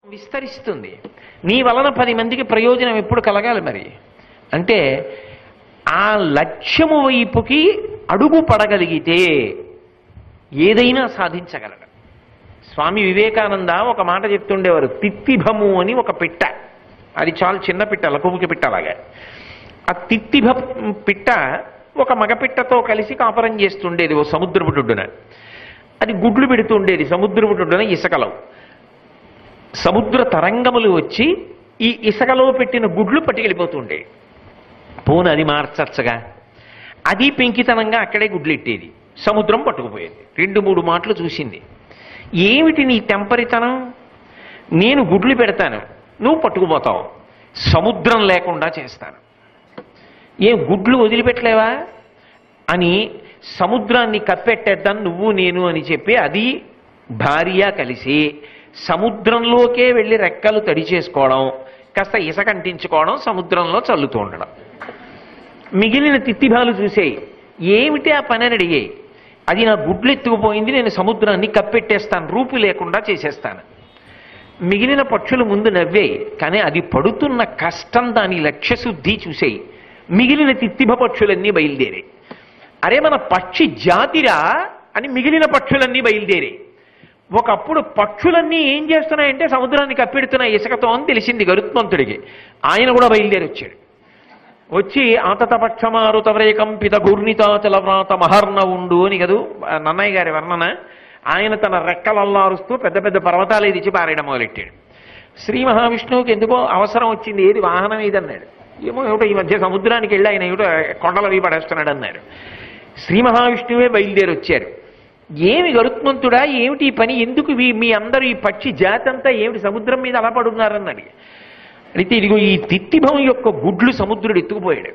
విస్తరిస్తుంది. నీ వలన 10 మందికి ప్రయోజనం ఎప్పుడు కలగాలి మరి అంటే ఆ లక్ష్యము వైపుకి అడుగు పడగలిగితే ఏదైనా సాధించగలడు. స్వామి వివేకానంద ఒక మాట చెప్తుండేవారు, తిత్తిభము అని ఒక పిట్ట, అది చాలా చిన్న పిట్ట, లకుముకి పిట్ట అలాగా. ఆ తిత్తిభ పిట్ట ఒక మగపిట్టతో కలిసి కాపురం చేస్తుండేది ఓ సముద్రపుటుడున. అది గుడ్లు పెడుతుండేది సముద్రపుటుడున ఇసుకలో. సముద్ర తరంగములు వచ్చి ఈ ఇసుకలో పెట్టిన గుడ్లు పట్టుకెళ్ళిపోతుండే. పోను అది మార్చచ్చగా, అది పెంకితనంగా అక్కడే గుడ్లు ఎట్టేది, సముద్రం పట్టుకుపోయేది. 2-3 మాటలు చూసింది. ఏమిటి నీ టెంపరితనం? నేను గుడ్లు పెడతాను, నువ్వు పట్టుకుపోతావు, సముద్రం లేకుండా చేస్తాను. ఏ గుడ్లు వదిలిపెట్టలేవా అని సముద్రాన్ని కప్పెట్టేద్దాం నువ్వు నేను అని చెప్పి అది భార్య కలిసి సముద్రంలోకే వెళ్ళి రెక్కలు తడి చేసుకోవడం, కాస్త ఇసుక అంటించుకోవడం, సముద్రంలో చల్లుతూ ఉండడం. మిగిలిన తిత్తిభాలు చూసేయి, ఏమిటి ఆ పని అని అడిగాయి. అది నా గుడ్లు ఎత్తుకుపోయింది, నేను సముద్రాన్ని కప్పెట్టేస్తాను, రూపు లేకుండా చేసేస్తాను. మిగిలిన పక్షులు ముందు నవ్వేయి, కానీ అది పడుతున్న కష్టం, దాని లక్ష్యశుద్ధి చూసేయి. మిగిలిన తిత్తిభ పక్షులన్నీ బయలుదేరాయి. అరే మన పక్షి జాతిరా అని మిగిలిన పక్షులన్నీ బయలుదేరాయి. ఒకప్పుడు పక్షులన్నీ ఏం చేస్తున్నాయంటే సముద్రాన్ని కప్పెడుతున్నాయి ఇసుకతో అని తెలిసింది గరుత్మంతుడికి. ఆయన కూడా బయలుదేరి వచ్చాడు. వచ్చి ఆతతపక్షమారుతవ్రేకంపిత ఘూర్ణితాచలవ్రాత మహర్ణ ఉండు అని కదూ నన్నయ్య గారి వర్ణన. ఆయన తన రెక్కలల్లారుస్తూ పెద్ద పెద్ద పర్వతాలు తెచ్చి పారేయడం మొదలెట్టాడు. శ్రీ మహావిష్ణువుకి ఎందుకో అవసరం వచ్చింది, ఏది వాహనం ఏదన్నాడు. ఏమో ఏమిటో ఈ మధ్య సముద్రానికి వెళ్ళి ఆయన ఏమిటో కొండలవి పడేస్తున్నాడు అన్నాడు. శ్రీ మహావిష్ణువే బయలుదేరి వచ్చారు. ఏమి గరుత్మంతుడా, ఏమిటి ఈ పని, ఎందుకు మీ అందరూ ఈ పక్షి జాతి అంతా ఏమిటి సముద్రం మీద అలా పడున్నారన్నది. అయితే ఇదిగో ఈ తిత్తిభం యొక్క గుడ్లు సముద్రుడు ఎత్తుకుపోయాడు.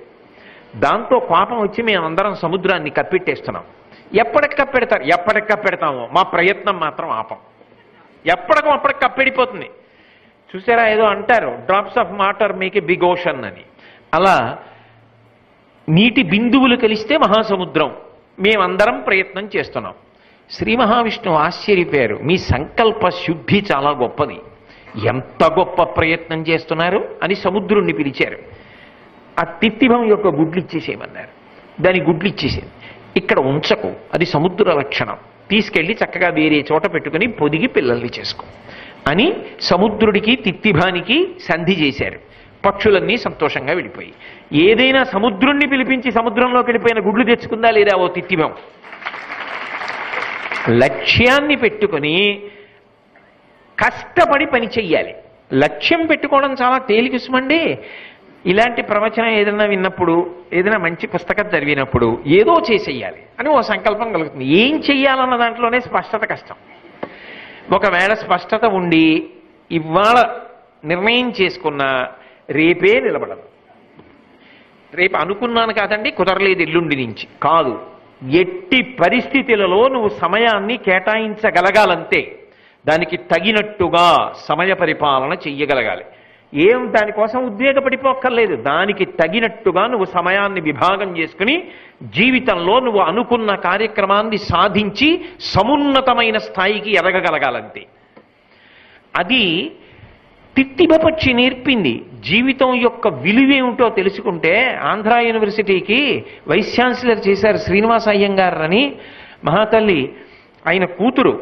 దాంతో కోపం వచ్చి మేమందరం సముద్రాన్ని కప్పెట్టేస్తున్నాం. ఎప్పటికి కప్పెడతారు? ఎప్పటికి కప్పెడతామో, మా ప్రయత్నం మాత్రం ఆపం. ఎప్పటికో అప్పటికి కప్పెడిపోతుంది. చూసారా, ఏదో అంటారు drops of water make a big ocean అని. అలా నీటి బిందువులు కలిస్తే మహాసముద్రం. మేమందరం ప్రయత్నం చేస్తున్నాం. శ్రీ మహావిష్ణువు ఆశ్చర్యపోయారు. మీ సంకల్ప శుద్ధి చాలా గొప్పది, ఎంత గొప్ప ప్రయత్నం చేస్తున్నారు అని సముద్రుణ్ణి పిలిచారు. ఆ తిత్తిభం యొక్క గుడ్లు ఇచ్చేసేయమన్నారు. దాని గుడ్లు ఇచ్చేసేది. ఇక్కడ ఉంచకు, అది సముద్ర లక్షణం, తీసుకెళ్ళి చక్కగా వేరే చోట పెట్టుకుని పొదిగి పిల్లల్ని చేసుకో అని సముద్రుడికి తిత్తిభానికి సంధి చేశారు. పక్షులన్నీ సంతోషంగా వెళ్ళిపోయి. ఏదైనా సముద్రుణ్ణి పిలిపించి సముద్రంలోకి వెళ్ళిపోయిన గుడ్లు తెచ్చుకుందా లేదా ఓ తిత్తిభం? లక్ష్యాన్ని పెట్టుకుని కష్టపడి పని చెయ్యాలి. లక్ష్యం పెట్టుకోవడం చాలా తేలికసుమండి. ఇలాంటి ప్రవచనం ఏదైనా విన్నప్పుడు, ఏదైనా మంచి పుస్తకం చదివినప్పుడు ఏదో చేసేయాలి అని ఓ సంకల్పం కలుగుతుంది. ఏం చెయ్యాలన్న దాంట్లోనే స్పష్టత కష్టం. ఒకవేళ స్పష్టత ఉండి ఇవాళ నిర్ణయం చేసుకున్నా రేపే నిలబడదు. రేపు అనుకున్నాను కాదండి, కుదరలేదు ఎల్లుండి నుంచి కాదు, ఎట్టి పరిస్థితులలో నువ్వు సమయాన్ని కేటాయించగలగాలంతే. దానికి తగినట్టుగా సమయ పరిపాలన చెయ్యగలగాలి. ఏం దానికోసం ఉద్వేగపడిపోక్కర్లేదు. దానికి తగినట్టుగా నువ్వు సమయాన్ని విభాగం చేసుకుని జీవితంలో నువ్వు అనుకున్న కార్యక్రమాన్ని సాధించి సమున్నతమైన స్థాయికి ఎదగగలగాలంతే. అది తిత్తిభపక్షి నేర్పింది. జీవితం యొక్క విలువేమిటో తెలుసుకుంటే ఆంధ్ర యూనివర్సిటీకి వైస్ ఛాన్సలర్ చేశారు శ్రీనివాస అయ్యంగారు అని మహాతల్లి. ఆయన కూతురు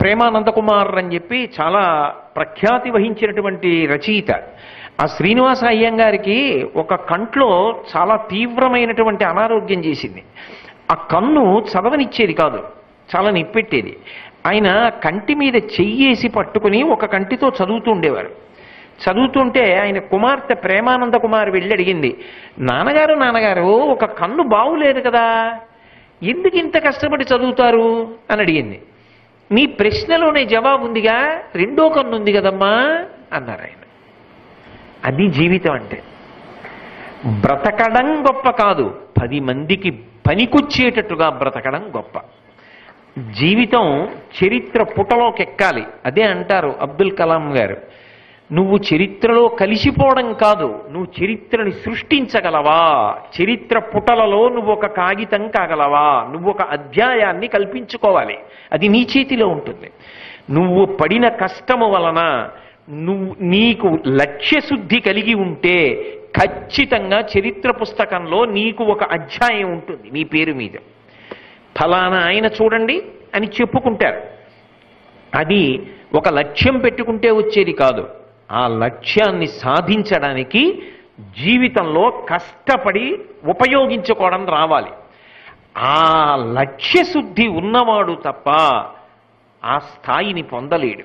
ప్రేమానందకుమార్ అని చెప్పి చాలా ప్రఖ్యాతి వహించినటువంటి రచయిత. ఆ శ్రీనివాస అయ్యంగారికి ఒక కంట్లో చాలా తీవ్రమైనటువంటి అనారోగ్యం చేసింది. ఆ కన్ను చదవనిచ్చేది కాదు, చాలా నిప్పెట్టేది. ఆయన కంటి మీద చెయ్యేసి పట్టుకుని ఒక కంటితో చదువుతూ ఉండేవారు. చదువుతుంటే ఆయన కుమార్తె ప్రేమానంద కుమార్ వెళ్ళి అడిగింది, నాన్నగారు ఒక కన్ను బాగులేదు కదా, ఎందుకు ఇంత కష్టపడి చదువుతారు అని అడిగింది. నీ ప్రశ్నలోనే జవాబు ఉందిగా, రెండో కన్ను ఉంది కదమ్మా అన్నారు ఆయన. అది జీవితం అంటే. బ్రతకడం గొప్ప కాదు, 10 మందికి పనికొచ్చేటట్టుగా బ్రతకడం గొప్ప. జీవితం చరిత్ర పుటలోకి ఎక్కాలి. అదే అంటారు అబ్దుల్ కలాం గారు, నువ్వు చరిత్రలో కలిసిపోవడం కాదు, నువ్వు చరిత్రని సృష్టించగలవా, చరిత్ర పుటలలో నువ్వు ఒక కాగితం కాగలవా, నువ్వు ఒక అధ్యాయాన్ని కల్పించుకోవాలి. అది నీ చేతిలో ఉంటుంది. నువ్వు పడిన కష్టము వలన నీకు లక్ష్యశుద్ధి కలిగి ఉంటే ఖచ్చితంగా చరిత్ర పుస్తకంలో నీకు ఒక అధ్యాయం ఉంటుంది నీ పేరు మీద. ఫలానా ఆయన చూడండి అని చెప్పుకుంటారు. అది ఒక లక్ష్యం పెట్టుకుంటే వచ్చేది కాదు. ఆ లక్ష్యాన్ని సాధించడానికి జీవితంలో కష్టపడి ఉపయోగించుకోవడం రావాలి. ఆ లక్ష్యశుద్ధి ఉన్నవాడు తప్ప ఆ స్థాయిని పొందలేడు.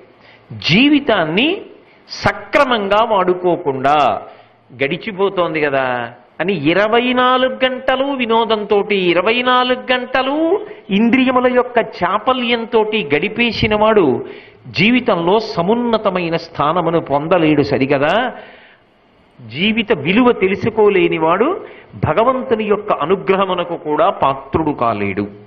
జీవితాన్ని సక్రమంగా వాడుకోకుండా గడిచిపోతోంది కదా అని 24 గంటలు వినోదంతో, 24 గంటలు ఇంద్రియముల యొక్క చాపల్యంతో గడిపేసిన వాడు జీవితంలో సమున్నతమైన స్థానమును పొందలేడు. సరిగదా? జీవిత విలువ తెలుసుకోలేనివాడు భగవంతుని యొక్క అనుగ్రహమునకు కూడా పాత్రుడు కాలేడు.